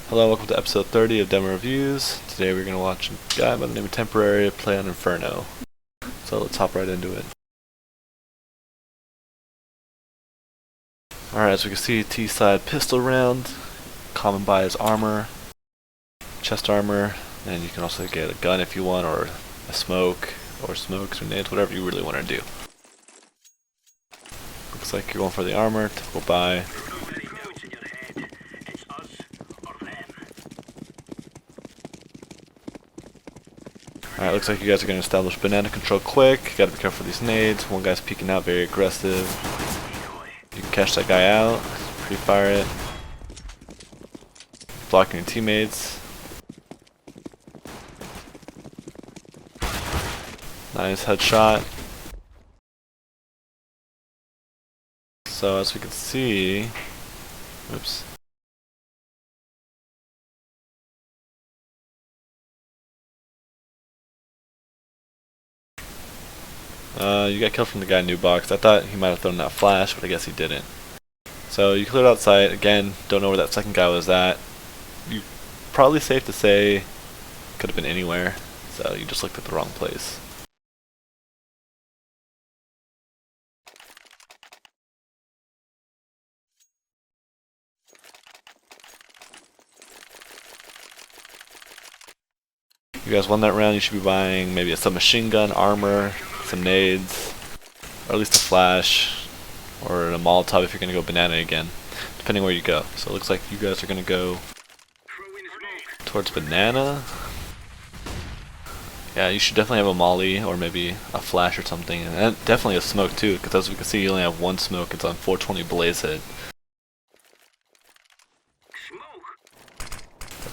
Hello, welcome to episode 30 of Demo Reviews. Today we're going to watch a guy by the name of Temporary play on Inferno. So let's hop right into it. Alright, as we can see, T-side pistol round, common buy is armor, chest armor, and you can also get a gun if you want, or a smoke, or smokes, or nades, whatever you really want to do. Looks like you're going for the armor, typical buy. Alright, looks like you guys are going to establish banana control quick. Gotta be careful with these nades. One guy's peeking out, very aggressive. You can catch that guy out, pre-fire it. Blocking your teammates. Nice headshot. So as we can see, oops. You got killed from the guy in new box. I thought he might have thrown that flash, but I guess he didn't. So you cleared outside. Again, don't know where that second guy was at. You probably safe to say could have been anywhere. So you just looked at the wrong place. You guys won that round. You should be buying maybe a submachine gun, armor, some nades, or at least a flash, or a Molotov if you're going to go banana again, depending where you go. So it looks like you guys are going to go towards banana. Yeah, you should definitely have a molly, or maybe a flash or something, and definitely a smoke too, because as we can see you only have one smoke. It's on 420 blaze hit.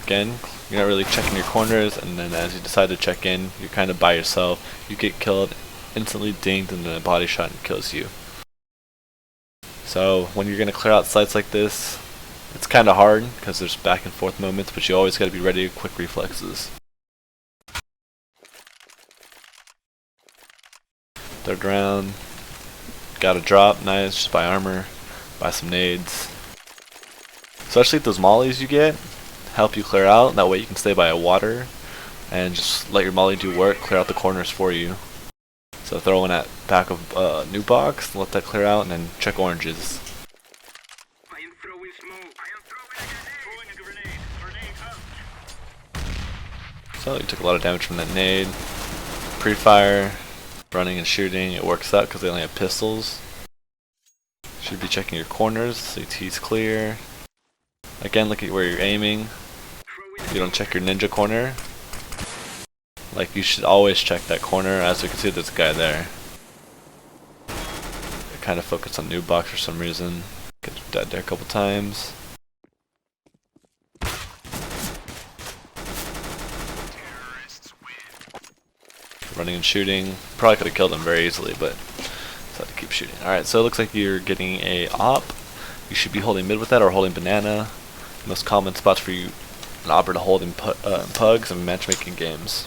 Again, you're not really checking your corners, and then as you decide to check in, you're kind of by yourself. You get killed, instantly dinged, and then a body shot and kills you. So when you're going to clear out sites like this, it's kind of hard because there's back and forth moments, but you always got to be ready, quick reflexes. Third round, got a drop, nice, just buy armor, buy some nades. Especially those mollies you get help you clear out, that way you can stay by a water and just let your molly do work, clear out the corners for you. So throw one at back of new box, let that clear out, and then check oranges. So you took a lot of damage from that nade. Pre-fire, running and shooting, it works out because they only have pistols. Should be checking your corners, CT's clear. Again, look at where you're aiming. You don't check your ninja corner. Like, you should always check that corner. As we can see, there's a guy there. I kind of focus on new box for some reason. Get dead there a couple times. Running and shooting. Probably could have killed him very easily, but just had to keep shooting. Alright, so it looks like you're getting a op. You should be holding mid with that or holding banana. Most common spots for you, an opera to hold in pugs and matchmaking games.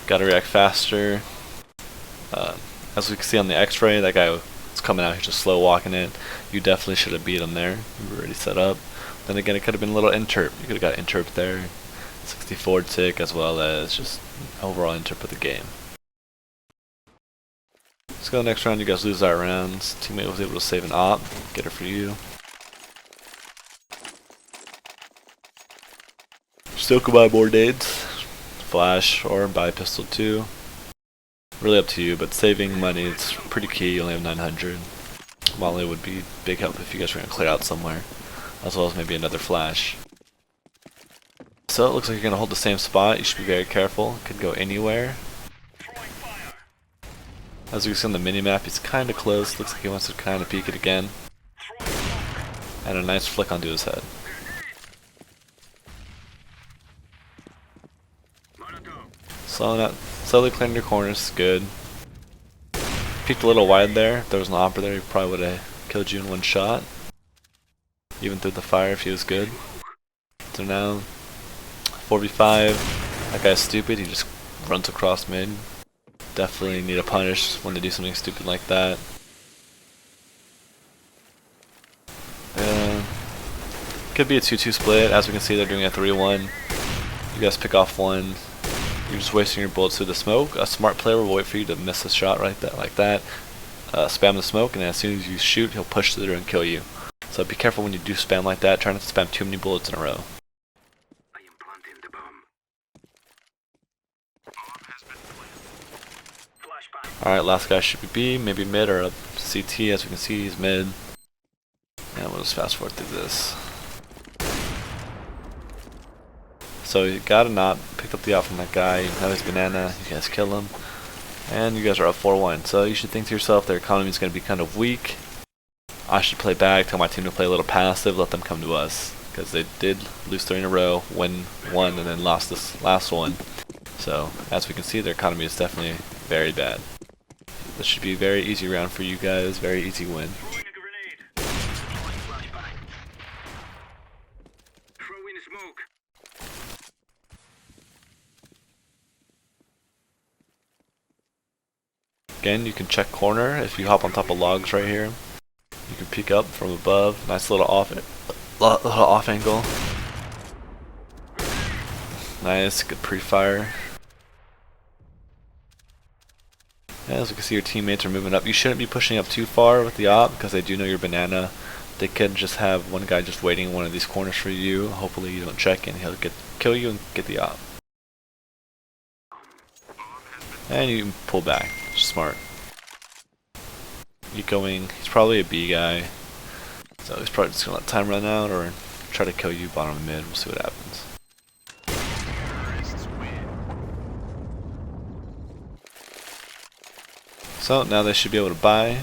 Gotta react faster. As we can see on the x-ray, that guy was coming out, he's just slow walking it. You definitely should have beat him there. You were already set up. Then again, it could have been a little interp. You could have got interp there. 64 tick as well as just overall interp of the game. Let's go to the next round. You guys lose that round. Teammate was able to save an op. Get her for you. Still could buy more nades. Flash or buy pistol too. Really up to you, but saving money is pretty key. You only have 900. Molly would be big help if you guys were going to clear out somewhere, as well as maybe another flash. So it looks like you're going to hold the same spot. You should be very careful. It could go anywhere. As you can see on the minimap, he's kind of close. Looks like he wants to kind of peek it again. And a nice flick onto his head. Slowly clearing your corners, good. Peeked a little wide there. If there was an opera there, he probably would have killed you in one shot. even through the fire if he was good. So now 4v5. That guy's stupid. He just runs across mid. Definitely need to punish when they do something stupid like that. Could be a 2-2 split. As we can see, they're doing a 3-1. You guys pick off one. You're just wasting your bullets through the smoke. A smart player will wait for you to miss a shot like that. Spam the smoke, and as soon as you shoot, he'll push through and kill you. So be careful when you do spam like that. Try not to spam too many bullets in a row. Alright, last guy should be B, maybe mid or a CT. As we can see, he's mid. And we'll just fast forward through this. So you got a knot, picked up the op from that guy, you have his banana, you guys kill him. And you guys are up 4-1. So you should think to yourself, their economy is going to be kind of weak. I should play back, tell my team to play a little passive, let them come to us. Because they did lose 3 in a row, win 1, and then lost this last one. So, as we can see, their economy is definitely very bad. This should be a very easy round for you guys, very easy win. Again, you can check corner if you hop on top of logs right here. You can peek up from above. Nice little off angle. Nice, good pre-fire. As you can see, your teammates are moving up. You shouldn't be pushing up too far with the op because they do know your banana. They could just have one guy just waiting in one of these corners for you. Hopefully you don't check and he'll kill you and get the op. And you can pull back. Smart. Ecoing. He's probably a B guy. So he's probably just gonna let time run out or try to kill you bottom of mid. We'll see what happens. So now they should be able to buy.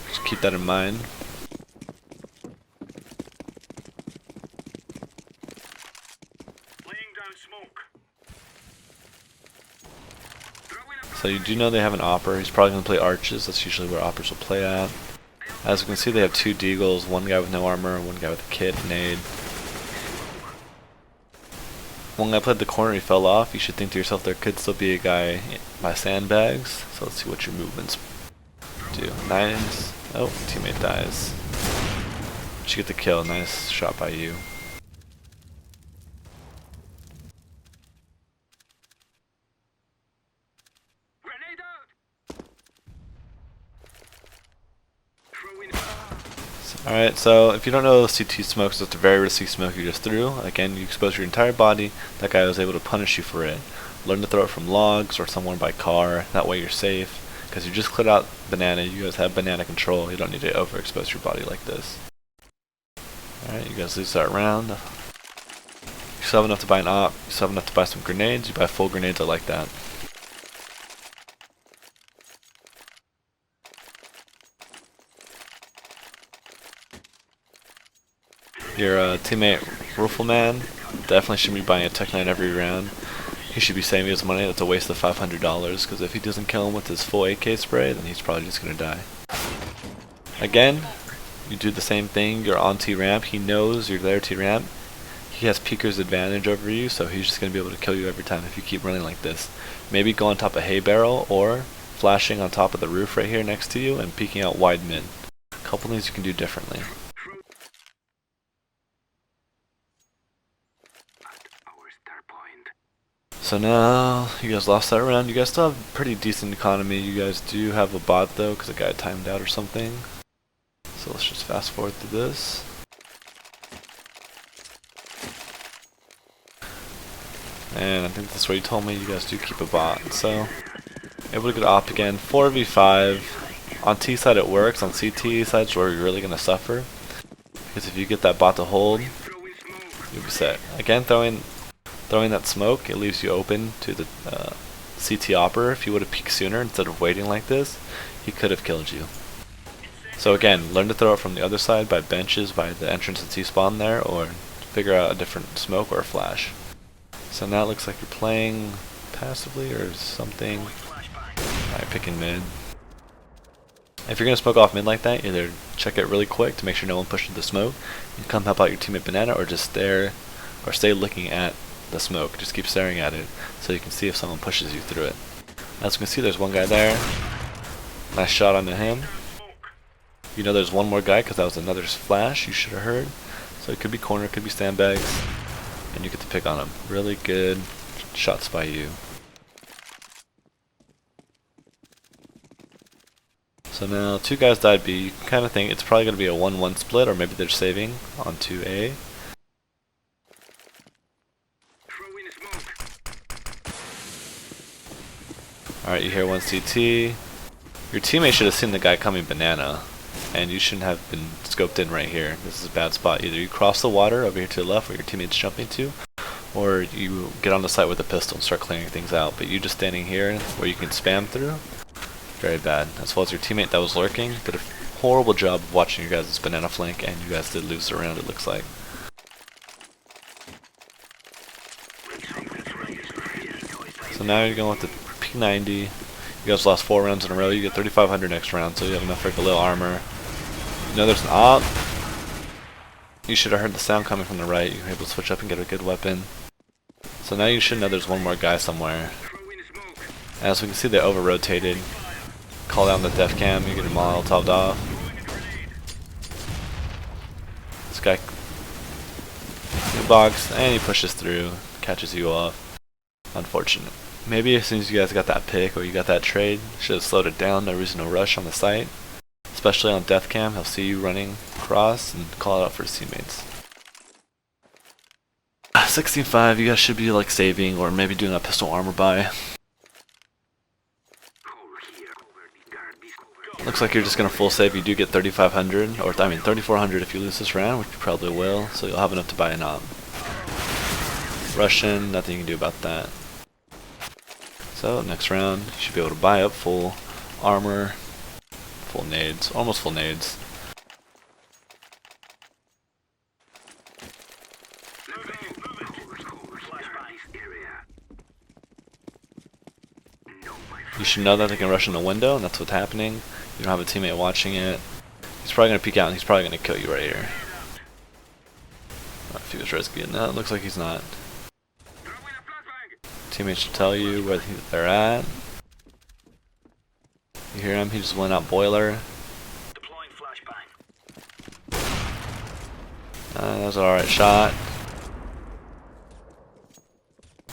Just keep that in mind. So you do know they have an opper. He's probably going to play arches. That's usually where oppers will play at. As you can see, they have 2 deagles. One guy with no armor, one guy with a kit, nade. One guy played the corner, he fell off. You should think to yourself there could still be a guy by sandbags. So let's see what your movements do. Nice. Oh, teammate dies. But you get the kill. Nice shot by you. Alright, so if you don't know CT smokes, it's a very risky smoke you just threw. Again, you expose your entire body. That guy was able to punish you for it. Learn to throw it from logs or somewhere by car. That way you're safe. Because you just cleared out banana. You guys have banana control. You don't need to overexpose your body like this. Alright, you guys lose that round. You still have enough to buy an op. You still have enough to buy some grenades. You buy full grenades, I like that. Your teammate Rifleman definitely should be buying a Tech 9 every round. He should be saving his money. That's a waste of $500 because if he doesn't kill him with his full AK spray, then he's probably just going to die. Again, you do the same thing. You're on T-ramp. He knows you're there T-ramp. He has peeker's advantage over you, so he's just going to be able to kill you every time if you keep running like this. Maybe go on top of hay barrel or flashing on top of the roof right here next to you and peeking out wide mid. A couple things you can do differently. So now, you guys lost that round. You guys still have pretty decent economy. You guys do have a bot though, because a guy timed out or something. So let's just fast forward through this. And I think that's what you told me, you guys do keep a bot. So, able to get op again. 4v5. On T side it works, on CT side it's where you're really going to suffer. Because if you get that bot to hold, you'll be set. Again, throwing that smoke, it leaves you open to the CT opper. If you would have peeked sooner instead of waiting like this, he could have killed you. So again, learn to throw it from the other side by benches, by the entrance and T-spawn there, or figure out a different smoke or a flash. So now it looks like you're playing passively or something. Alright, picking mid. If you're going to smoke off mid like that, either check it really quick to make sure no one pushes the smoke, and come help out your teammate Banana, or just stare or stay looking at the smoke. Just keep staring at it so you can see if someone pushes you through it. As you can see, there's one guy there. Nice shot onto him. You know there's one more guy because that was another flash you should have heard. So it could be corner, it could be sandbags, and you get to pick on him. Really good shots by you. So now 2 guys died B. You can kind of think it's probably going to be a 1-1 split, or maybe they're saving onto A. Alright, you hear 1 CT. Your teammate should have seen the guy coming Banana, and you shouldn't have been scoped in right here. This is a bad spot. Either you cross the water over here to the left where your teammate's jumping to, or you get on the site with a pistol and start clearing things out. But you just standing here where you can spam through, very bad. As well as your teammate that was lurking did a horrible job of watching your guys' Banana flank, and you guys did lose the round, it looks like. So now you're going with the P90. You guys lost 4 rounds in a row. You get 3,500 next round, so you have enough for Galil armor. You know there's an op. You should have heard the sound coming from the right. You were able to switch up and get a good weapon. So now you should know there's one more guy somewhere. As we can see, they over-rotated. Call down the def cam, you get a Molotov'd off. This guy box, and he pushes through, catches you off. Unfortunate. Maybe as soon as you guys got that pick or you got that trade, should have slowed it down. No reason to rush on the site. Especially on def cam, he'll see you running across and call it out for his teammates. 16-5, you guys should be like saving or maybe doing a pistol armor buy. Looks like you're just gonna full save. You do get 3,500, or I mean 3,400 if you lose this round, which you probably will. So you'll have enough to buy an op. Russian, nothing you can do about that. So next round, you should be able to buy up full armor, full nades, almost full nades. You should know that they can rush in the window, and that's what's happening. You don't have a teammate watching it. He's probably going to peek out, and he's probably going to kill you right here. If he was risky, no, it looks like he's not. Teammates should tell you where they're at. You hear him, he just went out boiler. That was an alright shot.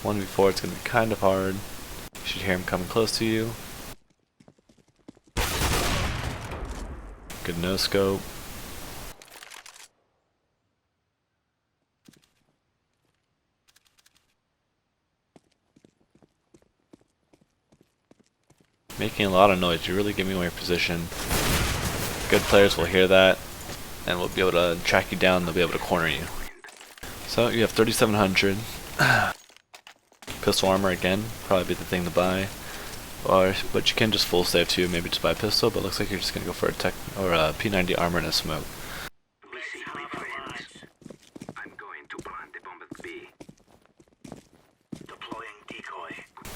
1v4, it's going to be kind of hard. You should hear him coming close to you. Good no scope. Making a lot of noise. You're really giving away your position. Good players will hear that and will be able to track you down. They'll be able to corner you. So you have 3,700. Pistol armor again, probably be the thing to buy. But you can just full save too, maybe just buy a pistol, but it looks like you're just gonna go for a tech or a P90 armor and a smoke.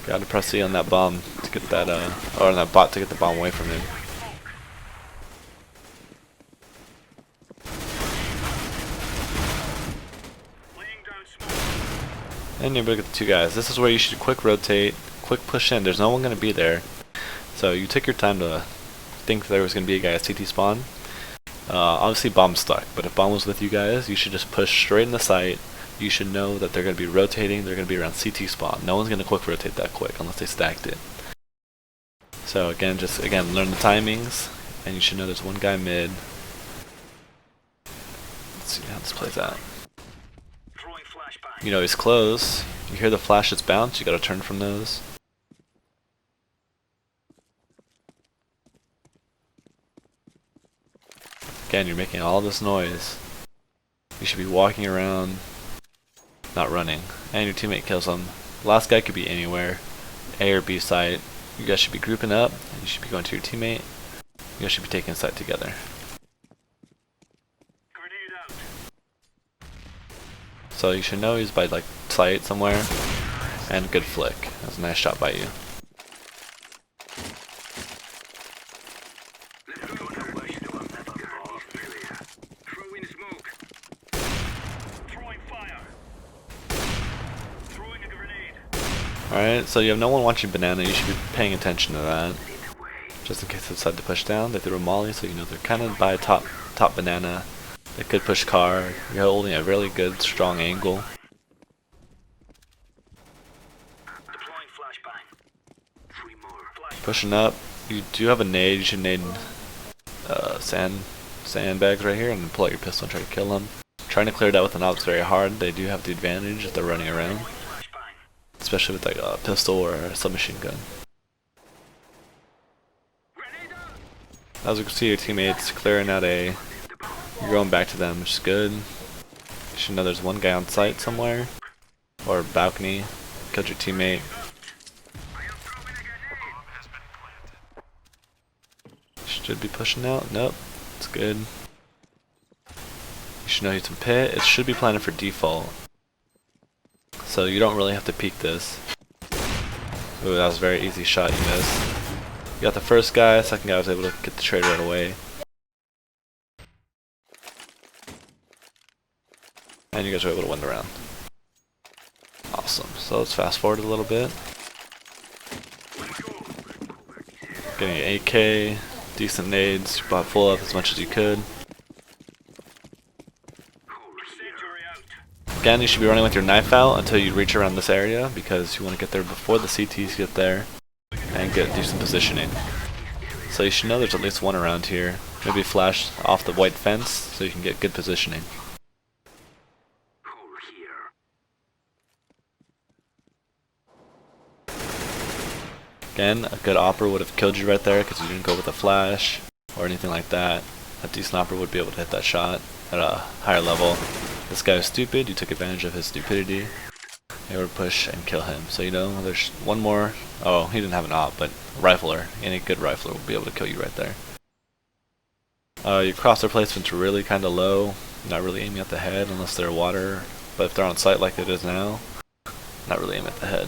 Gotta press E on that bomb to get that or on that bot to get the bomb away from him. And you're able to get the 2 guys. This is where you should quick rotate, quick push in. There's no one going to be there. So you took your time to think there was going to be a guy at CT spawn. Obviously bomb's stuck, but if bomb was with you guys, you should just push straight in the site. You should know that they're going to be rotating, they're going to be around CT spawn. No one's going to quick rotate that quick unless they stacked it. So again, learn the timings, and you should know there's one guy mid. Let's see how this plays out. You know he's close. You hear the flashes bounce, you gotta turn from those. Again, you're making all this noise. You should be walking around, not running. And your teammate kills him. Last guy could be anywhere. A or B site. You guys should be grouping up, and you should be going to your teammate. You guys should be taking a site together. So you should know he's by like site somewhere, and good flick. That was a nice shot by you. Alright, so you have no one watching banana, you should be paying attention to that. Just in case they decide to push down, they threw a molly, so you know they're kind of by top banana. They could push car. You're holding a really good, strong angle. Pushing up, you do have a nade. You should nade sandbags right here, and then pull out your pistol and try to kill them. Trying to clear that with an op is very hard. They do have the advantage if they're running around, especially with like a pistol or a submachine gun. As you can see, your teammates clearing out A. You're going back to them, which is good. You should know there's one guy on site somewhere, or balcony. Killed your teammate. Should be pushing out. Nope, it's good. You should know he's in pit. It should be planted for default, so you don't really have to peek this. Ooh, that was a very easy shot you missed. You got the first guy, second guy was able to get the trade right away. And you guys were able to win the round. Awesome. So let's fast forward a little bit. Getting an AK, decent nades, you bought full up as much as you could. Again, you should be running with your knife out until you reach around this area, because you want to get there before the CTs get there and get decent positioning. So you should know there's at least one around here. Maybe flash off the white fence so you can get good positioning. Again, a good opera would have killed you right there because you didn't go with a flash or anything like that. A decent opera would be able to hit that shot at a higher level. This guy is stupid, you took advantage of his stupidity. You were to push and kill him. So you know, there's one more. Oh, he didn't have an op, but a rifler. Any good rifler will be able to kill you right there. Your crosshair placement's really kind of low. Not really aiming at the head unless they're water. But if they're on site like it is now, not really aiming at the head.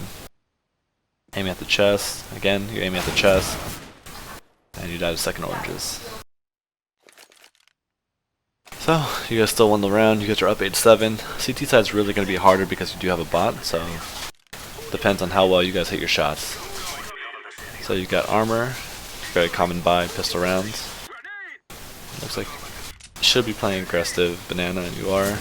Aiming at the chest. Again, you're aiming at the chest. And you died of second oranges. So, you guys still won the round. You guys are up 8-7. CT side's really going to be harder because you do have a bot, so depends on how well you guys hit your shots. So you got armor, very common buy, pistol rounds. Looks like you should be playing aggressive banana, and you are.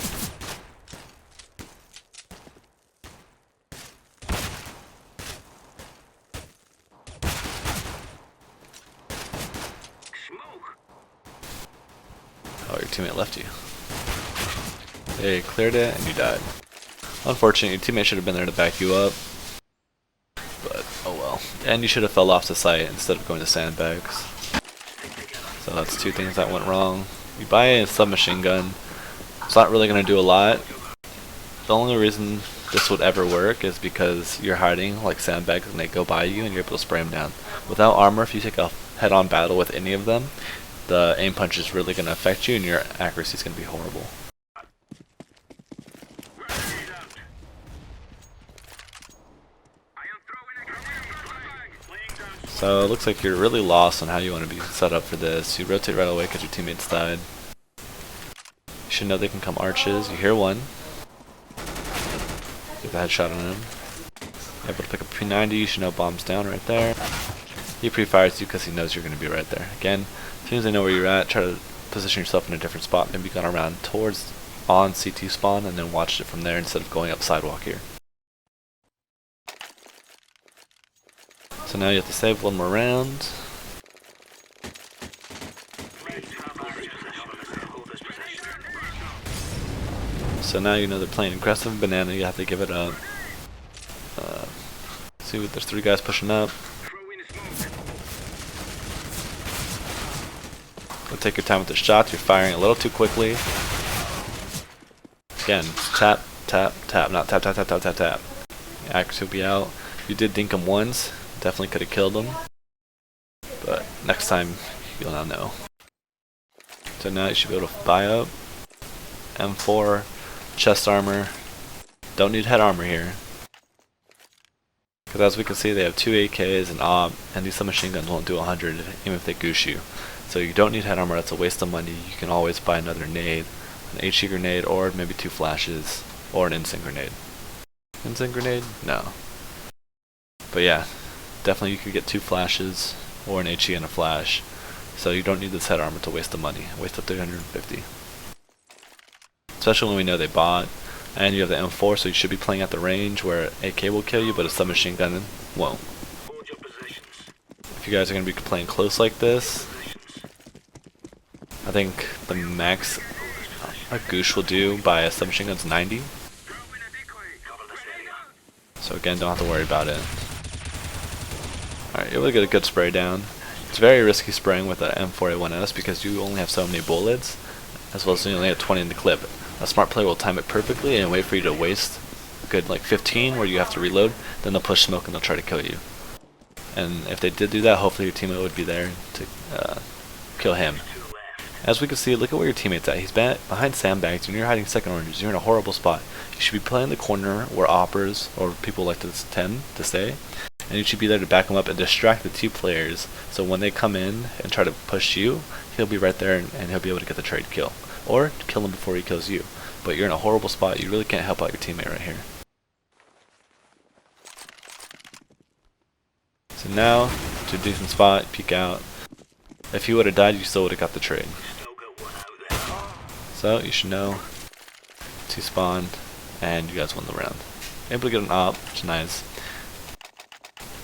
Oh, your teammate left you. They cleared it and you died. Unfortunately, your teammate should have been there to back you up. But, oh well. And you should have fell off the site instead of going to sandbags. So that's two things that went wrong. You buy a submachine gun. It's not really going to do a lot. The only reason this would ever work is because you're hiding like sandbags and they go by you and you're able to spray them down. Without armor, if you take a head-on battle with any of them, the aim punch is really going to affect you and your accuracy is going to be horrible. So it looks like you're really lost on how you want to be set up for this. You rotate right away because your teammates died. You should know they can come arches. You hear one. Get the headshot on him. You're able to pick up P90. You should know bombs down right there. He pre-fires you because he knows you're going to be right there. Again, as soon as they know where you're at, try to position yourself in a different spot. Maybe gone around towards on CT spawn and then watched it from there instead of going up sidewalk here. So now you have to save one more round. So now you know they're playing aggressive banana, you have to give it up. See what there's three guys pushing up. Go take your time with the shots, you're firing a little too quickly. Again, tap, tap, tap, not tap, tap, tap, tap, tap, tap. Accuracy will be out. You did dink him once, definitely could have killed him. But next time, you'll now know. So now you should be able to buy up. M4, chest armor. Don't need head armor here. Because as we can see, they have 2 AKs and AWP, and these submachine guns won't do 100 even if they goose you. So you don't need head armor, that's a waste of money. You can always buy another nade, an HE grenade, or maybe 2 flashes, or an instant grenade. Instant grenade? No. But yeah, definitely you could get 2 flashes or an HE and a flash. So you don't need this head armor to waste the money. Waste the 350. Especially when we know they bought. And you have the M4, so you should be playing at the range where AK will kill you, but a submachine gun won't. If you guys are going to be playing close like this, I think the max a Goosh will do by a submachine gun is 90. So again, don't have to worry about it. Alright, you're able to get a good spray down. It's very risky spraying with an M4A1S because you only have so many bullets, as well as you only have 20 in the clip. A smart player will time it perfectly and wait for you to waste a good like 15 where you have to reload, then they'll push smoke and they'll try to kill you. And if they did do that, hopefully your teammate would be there to kill him. As we can see, look at where your teammate's at. He's behind sandbags and you're hiding second oranges. You're in a horrible spot. You should be playing the corner where oppers or people like to tend to stay. And you should be there to back him up and distract the 2 players. So when they come in and try to push you, he'll be right there and he'll be able to get the trade kill. Or kill him before he kills you. But you're in a horrible spot. You really can't help out your teammate right here. So now, to a decent spot, peek out. If you would have died, you still would have got the trade. So you should know. 2 spawned, and you guys won the round. Able to get an op, which is nice.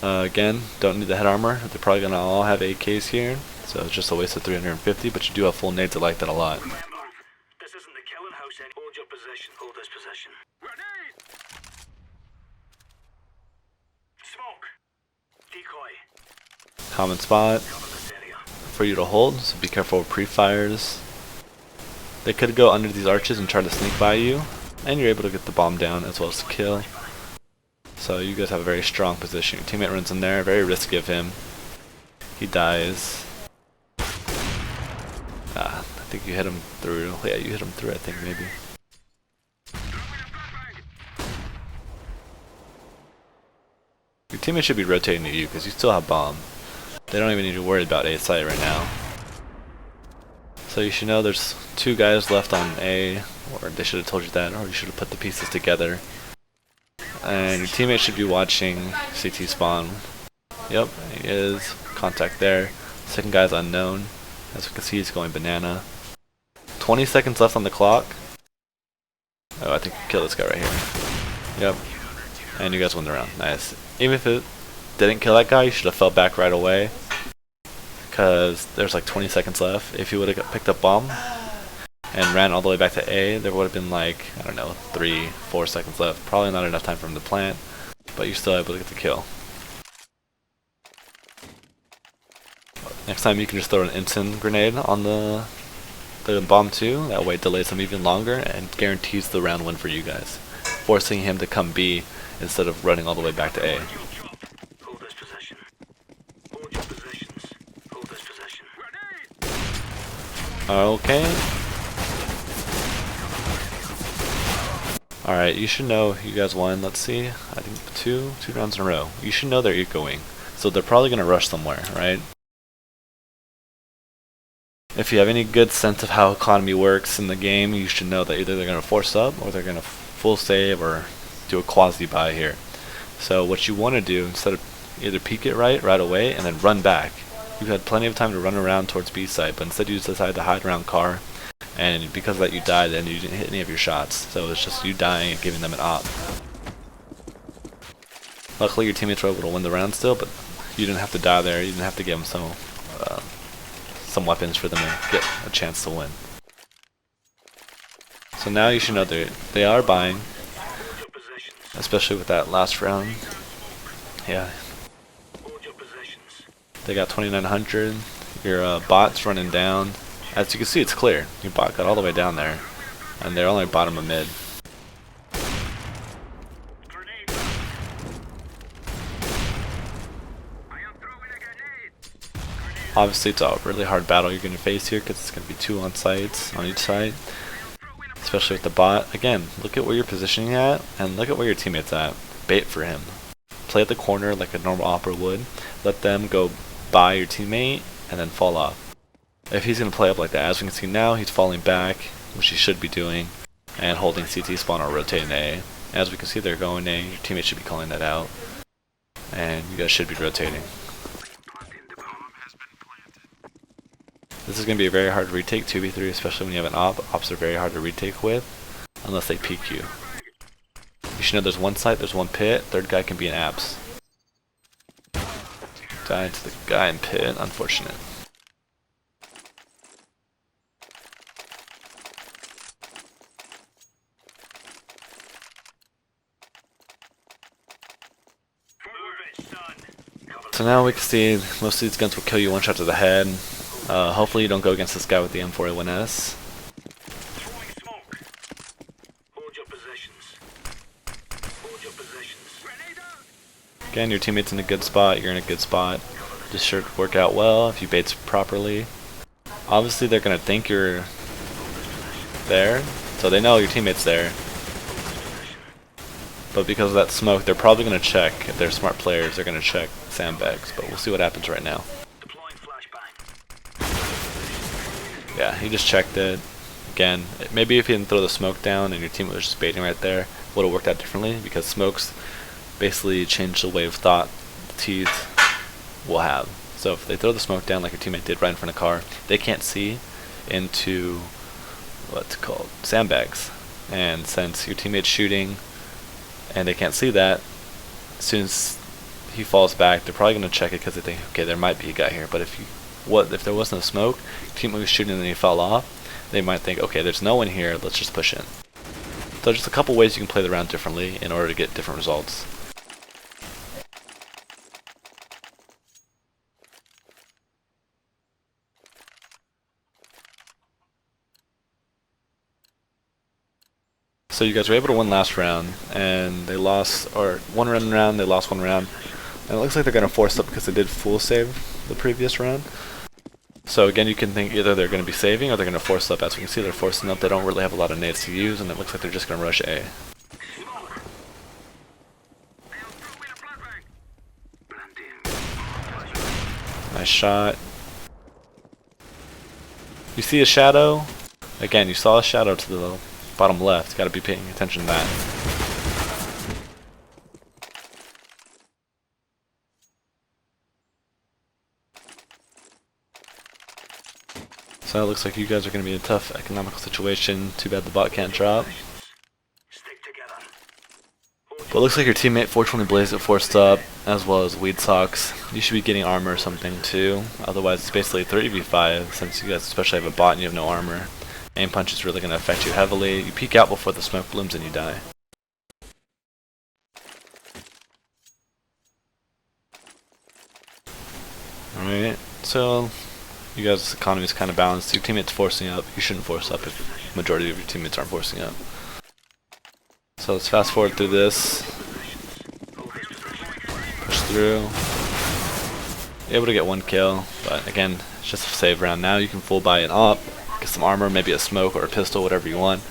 Again, don't need the head armor. They're probably gonna all have AKs here, so it's just a waste of 350. But you do have full nades. I like that a lot. This isn't the killing house. Hold your position. Hold this position. Grenade! Smoke. Decoy. Common spot for you to hold, so be careful with pre-fires. They could go under these arches and try to sneak by you, and you're able to get the bomb down as well as the kill. So you guys have a very strong position. Your teammate runs in there, very risky of him. He dies. I think you hit him through. Yeah, you hit him through, I think, maybe. Your teammate should be rotating to you because you still have bomb. They don't even need to worry about A site right now. So you should know there's 2 guys left on A, or they should have told you that, or you should have put the pieces together. And your teammate should be watching CT spawn. Yep, he is. Contact there. Second guy's unknown. As we can see, he's going banana. 20 seconds left on the clock. Oh, I think you killed this guy right here. Yep. And you guys won the round. Nice. Even if it didn't kill that guy, you should have fell back right away. Because there's like 20 seconds left. If you would have picked up bomb and ran all the way back to A, there would have been like, I don't know, 3-4 seconds left. Probably not enough time for him to plant, but you're still able to get the kill. Next time you can just throw an instant grenade on the bomb too. That way it delays him even longer and guarantees the round win for you guys, forcing him to come B instead of running all the way back to A. Okay. Alright, you should know you guys won. Let's see. I think two rounds in a row. You should know they're ecoing. So they're probably going to rush somewhere, right? If you have any good sense of how economy works in the game, you should know that either they're going to force up or they're going to full save or do a quasi buy here. So what you want to do, instead of either peek it right away and then run back. You had plenty of time to run around towards B site, but instead you just decided to hide around car, and because of that you died and you didn't hit any of your shots. So it's just you dying and giving them an op. Luckily your teammates were able to win the round still, but you didn't have to die there. You didn't have to give them some weapons for them to get a chance to win. So now you should know they are buying, especially with that last round. Yeah. They got 2,900. Your bot's running down. As you can see, it's clear. Your bot got all the way down there, and they're only bottom of mid. Obviously, it's a really hard battle you're going to face here because it's going to be 2 on sites on each side, especially with the bot. Again, look at where you're positioning at, and look at where your teammate's at. Bait for him. Play at the corner like a normal opera would. Let them go by your teammate and then fall off. If he's going to play up like that, as we can see now, he's falling back, which he should be doing, and holding CT spawn or rotating A. As we can see, they're going A. Your teammate should be calling that out. and you guys should be rotating. This is going to be a very hard retake, 2v3, especially when you have an op. Ops are very hard to retake with, unless they peek you. You should know there's one site, there's one pit, third guy can be in abs. Died to the guy in pit, unfortunate. So now we can see most of these guns will kill you one shot to the head. Hopefully you don't go against this guy with the M4A1S. Again, your teammate's in a good spot, you're in a good spot. This should work out well if you bait properly. Obviously they're going to think you're there, so they know your teammate's there. But because of that smoke, they're probably going to check. If they're smart players, they're going to check sandbags, but we'll see what happens right now. Yeah, he just checked it. Again, maybe if he didn't throw the smoke down and your teammate was just baiting right there, it would have worked out differently, because smokes basically change the way of thought the T's will have. So if they throw the smoke down like your teammate did right in front of the car, they can't see into what's called sandbags. And since your teammate's shooting and they can't see that, as soon as he falls back, they're probably going to check it because they think, okay, there might be a guy here. But if there wasn't a smoke, your teammate was shooting and then he fell off, they might think, okay, there's no one here, let's just push in. So just a couple ways you can play the round differently in order to get different results. So you guys were able to win last round, and they lost, or one round, they lost one round. And it looks like they're going to force up because they did full save the previous round. So again, you can think either they're going to be saving or they're going to force up. As we can see, they're forcing up. They don't really have a lot of nades to use, and it looks like they're just going to rush A. Nice shot. You see a shadow? Again, you saw a shadow to the bottom left. Got to be paying attention to that. So it looks like you guys are going to be in a tough economical situation. Too bad the bot can't drop. But it looks like your teammate fortunately blazed it forced up, as well as Weed Socks. You should be getting armor or something too. Otherwise it's basically 3v5 since you guys especially have a bot and you have no armor. Aim punch is really going to affect you heavily. You peek out before the smoke blooms and you die. Alright, so you guys' economy is kind of balanced. Your teammate's forcing up. You shouldn't force up if the majority of your teammates aren't forcing up. So let's fast forward through this. Push through. Able to get one kill, but again, it's just a save round. Now you can full buy an op, get some armor, maybe a smoke or a pistol, whatever you want.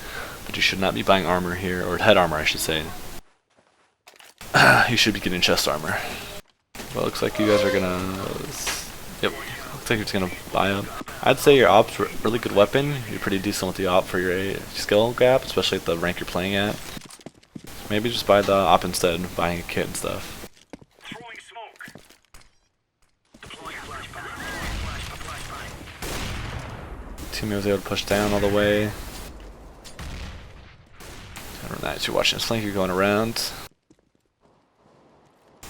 But you should not be buying armor here, or head armor I should say. You should be getting chest armor. Well, looks like you guys are gonna... Yep, looks like you're just gonna buy up. I'd say your op's a really good weapon. You're pretty decent with the op for your skill gap, especially at the rank you're playing at. Maybe just buy the op instead of buying a kit and stuff. Teammate was able to push down all the way. Nice, you're watching this flank, you're going around.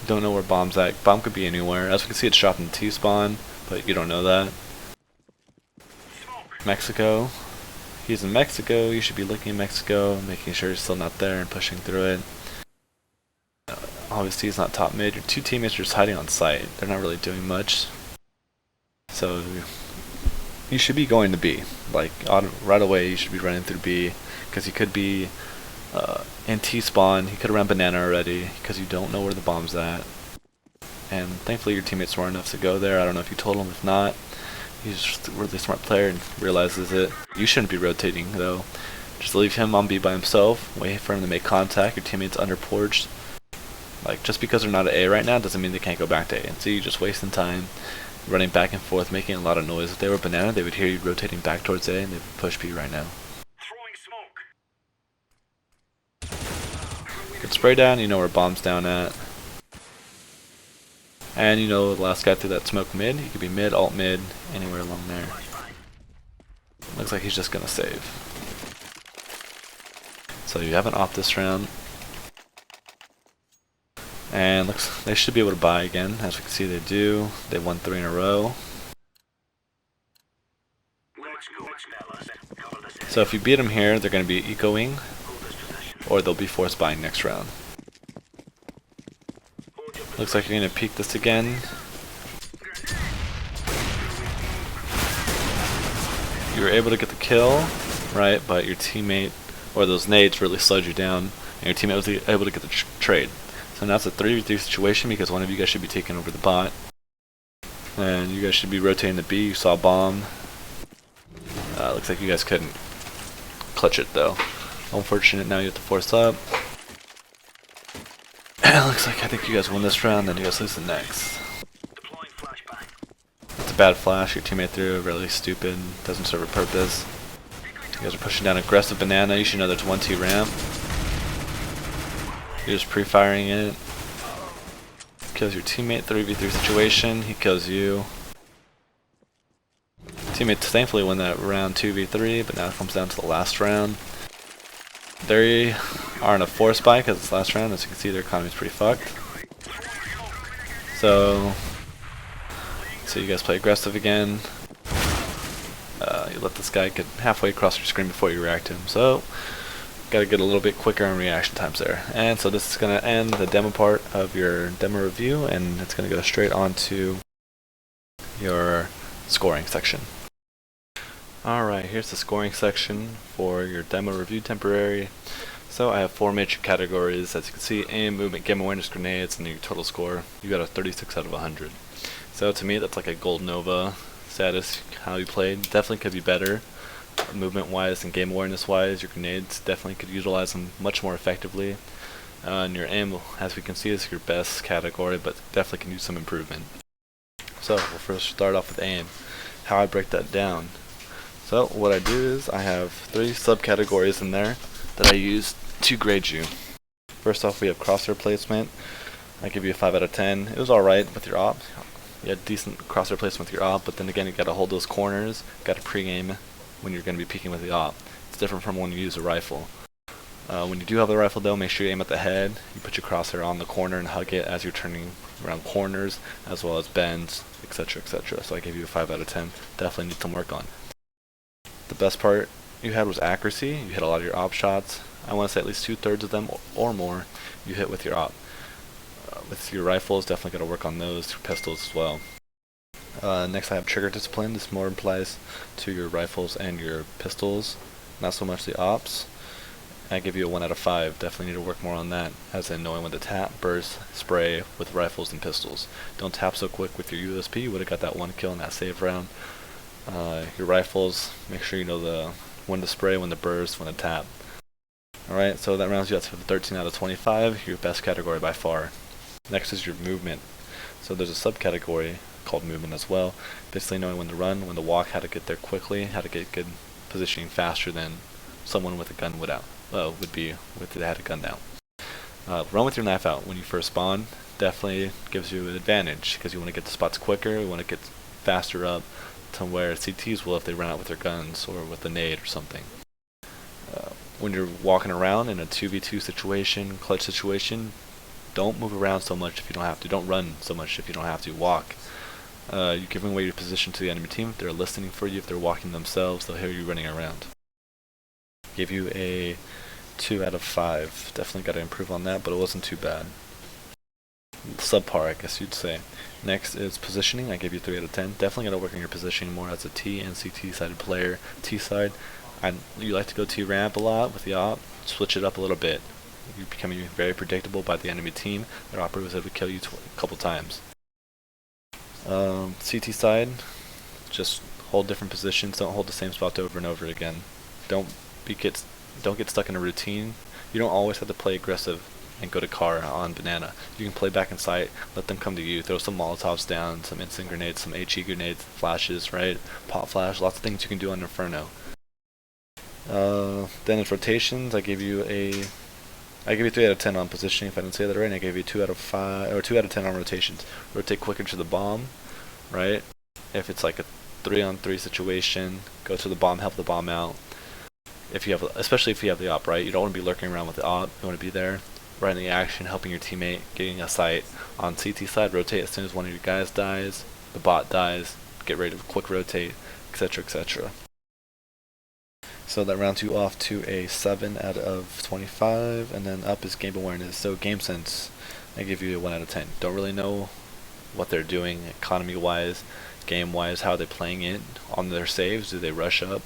Don't know where bomb's at. Bomb could be anywhere. As we can see, it's dropped in the T-spawn, but you don't know that. Mexico. He's in Mexico. You should be looking at Mexico, making sure he's still not there and pushing through it. Obviously, he's not top mid. Your two teammates are just hiding on site. They're not really doing much. So you should be going to B. Like right away, you should be running through B because he could be in T-spawn. He could have run banana already because you don't know where the bomb's at. And thankfully, your teammate's smart enough to go there. I don't know if you told him. If not, he's just a really smart player and realizes it. You shouldn't be rotating though. Just leave him on B by himself. Wait for him to make contact. Your teammate's under porch. Like, just because they're not at A right now doesn't mean they can't go back to A. And so you're just wasting time, running back and forth, making a lot of noise. If they were banana, they would hear you rotating back towards A and they would push B right now. Good spray down, you know where bomb's down at. And you know the last guy through that smoke mid, he could be mid, alt mid, anywhere along there. Looks like he's just gonna save. So you have an op this round. And looks they should be able to buy again. As we can see they do. They won 3 in a row. So if you beat them here, they're going to be ecoing, or they'll be force buying next round. Looks like you're going to peek this again. You were able to get the kill, right? But your teammate, or those nades, really slowed you down, and your teammate was able to get the trade. So now it's a 3v3 situation because one of you guys should be taking over the bot, and you guys should be rotating the B. You saw a bomb. Looks like you guys couldn't clutch it though. Unfortunate. Now you have to force up. And it looks like I think you guys win this round, then you guys lose the next. It's a bad flash. Your teammate threw it, really stupid. Doesn't serve a purpose. You guys are pushing down aggressive banana. You should know there's 1T ramp. You're just pre-firing it. Kills your teammate. 3v3 situation. He kills you. Teammates thankfully win that round 2v3, but now it comes down to the last round. They are in a force buy because it's last round. As you can see, their economy's pretty fucked. So you guys play aggressive again. You let this guy get halfway across your screen before you react to him. So gotta get a little bit quicker on reaction times there. And so this is gonna end the demo part of your demo review, and it's gonna go straight on to your scoring section. Alright, here's the scoring section for your demo review temporary. So I have 4 major categories. As you can see, aim, movement, game awareness, grenades, and your total score. You got a 36 out of 100. So to me, that's like a gold Nova status, how you played. Definitely could be better, movement-wise and game awareness-wise. Your grenades, definitely could utilize them much more effectively. And your aim, as we can see, is your best category, but definitely can use some improvement. So we'll first start off with aim. How I break that down. So what I do is I have 3 subcategories in there that I use to grade you. First off, we have crosshair placement. I give you a 5 out of 10. It was alright with your op. You had decent crosshair placement with your op, but then again you gotta hold those corners, gotta pre-aim when you're gonna be peeking with the op. It's different from when you use a rifle. When you do have the rifle though, make sure you aim at the head. You put your crosshair on the corner and hug it as you're turning around corners, as well as bends, etc, etc. So I gave you a 5 out of 10. Definitely need some work on. The best part you had was accuracy. You hit a lot of your op shots. I want to say at least 2/3 of them or more you hit with your op. With your rifles, definitely got to work on those. Your pistols as well. Next I have trigger discipline. This more applies to your rifles and your pistols, not so much the ops. I give you a 1 out of 5. Definitely need to work more on that, as in knowing when to tap, burst, spray with rifles and pistols. Don't tap so quick with your USP. You would have got that 1 kill in that save round. Your rifles, make sure you know when to spray, when to burst, when to tap. Alright, so that rounds you out to 13 out of 25, your best category by far. Next is your movement. So there's a subcategory called movement as well. Basically knowing when to run, when to walk, how to get there quickly, how to get good positioning faster than someone with a gun would be if they had a gun down. Run with your knife out when you first spawn. Definitely gives you an advantage because you want to get to spots quicker, you want to get faster up to where CTs will if they run out with their guns or with a nade or something. When you're walking around in a 2v2 situation, clutch situation, don't move around so much if you don't have to. Don't run so much if you don't have to. Walk. You're giving away your position to the enemy team. If they're listening for you, if they're walking themselves, they'll hear you running around. Give you a 2 out of 5. Definitely got to improve on that, but it wasn't too bad. Subpar, I guess you'd say. Next is positioning. I gave you 3 out of 10. Definitely got to work on your positioning more as a T and CT sided player. T side, you like to go T ramp a lot with the op. Switch it up a little bit. You're becoming very predictable by the enemy team. Their operator was able to kill you a couple times. CT side, just hold different positions. Don't hold the same spot over and over again. Don't get stuck in a routine. You don't always have to play aggressive and go to car on banana. You can play back in sight, let them come to you, throw some Molotovs down, some instant grenades, some HE grenades, flashes, right? Pop flash, lots of things you can do on Inferno. Then it's rotations. I gave you a I gave you 3 out of 10 on positioning. If I didn't say that right, and I gave you 2 out of 5 or 2 out of 10 on rotations. Rotate quicker to the bomb, right? If it's like a 3-on-3 situation, go to the bomb, help the bomb out. If you have, especially if you have the op, right? You don't want to be lurking around with the op. You want to be there, right in the action, helping your teammate, getting a sight on CT side. Rotate as soon as one of your guys dies, the bot dies. Get ready to quick rotate, etc., etc. So that rounds you off to a 7 out of 25, and then up is game awareness. So game sense, I give you a 1 out of 10. Don't really know what they're doing economy-wise, game-wise, how they're playing it on their saves. Do they rush up?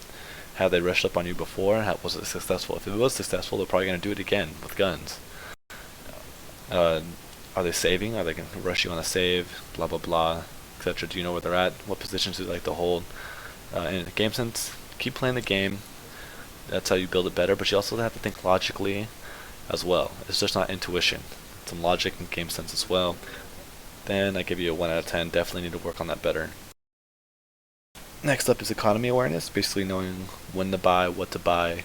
Have they rushed up on you before? Was it successful? If it was successful, they're probably going to do it again with guns. Are they saving? Are they going to rush you on a save? Blah, blah, blah, etc. Do you know where they're at? What positions do they like to hold? In game sense, keep playing the game. That's how you build it better, but you also have to think logically as well. It's just not intuition. Some logic and game sense as well. Then I give you a 1 out of 10. Definitely need to work on that better. Next up is economy awareness, basically knowing when to buy, what to buy,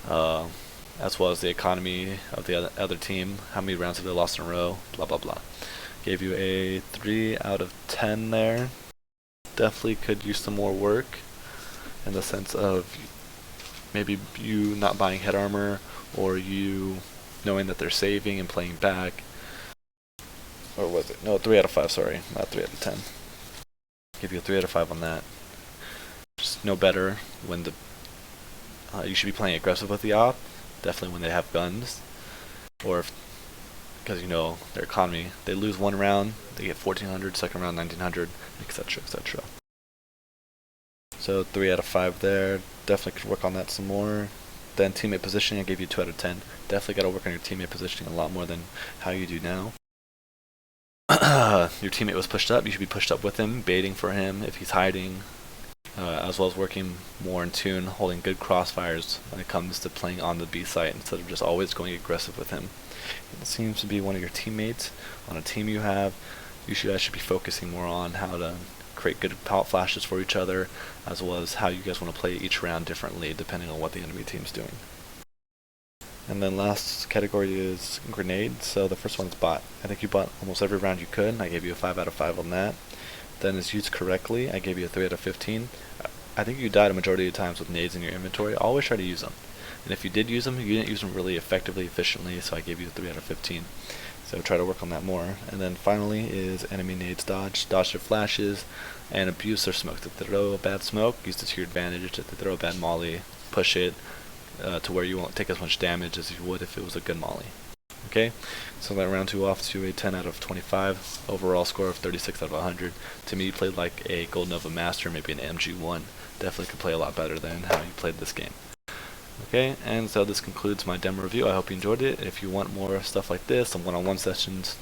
as well as the economy of the other team, how many rounds have they lost in a row, blah blah blah. Gave you a 3 out of 10 there. Definitely could use some more work in the sense of maybe you not buying head armor, or you knowing that they're saving and playing back. Or was it? No, 3 out of 5, sorry, not 3 out of 10. Give you a 3 out of 5 on that. Just know better when you should be playing aggressive with the op, definitely when they have guns, or if, because you know their economy, they lose one round, they get 1400, second round 1900, etc., etc. So 3 out of 5 there. Definitely could work on that some more. Then teammate positioning, I gave you 2 out of 10. Definitely got to work on your teammate positioning a lot more than how you do now. Your teammate was pushed up, you should be pushed up with him, baiting for him if he's hiding, as well as working more in tune, holding good crossfires when it comes to playing on the B site instead of just always going aggressive with him. It seems to be one of your teammates on a team you have. You guys should be focusing more on how to create good pop flashes for each other, as well as how you guys want to play each round differently depending on what the enemy team's doing. And then last category is grenade. So the first one's bot. I think you bought almost every round you could. I gave you a 5 out of 5 on that. Then is used correctly. I gave you a 3 out of 15. I think you died a majority of times with nades in your inventory. Always try to use them. And if you did use them, you didn't use them really effectively, efficiently, so I gave you a 3 out of 15. So try to work on that more. And then finally is enemy nades dodge. Dodge their flashes and abuse their smoke. If they throw a bad smoke, use it to your advantage. If they throw a bad molly, push it to where you won't take as much damage as you would if it was a good molly. Okay, so that round 2 off to a 10 out of 25, overall score of 36 out of 100. To me, you played like a Gold Nova Master, maybe an MGE. Definitely could play a lot better than how you played this game. Okay, and so this concludes my demo review. I hope you enjoyed it. If you want more stuff like this, some one-on-one sessions,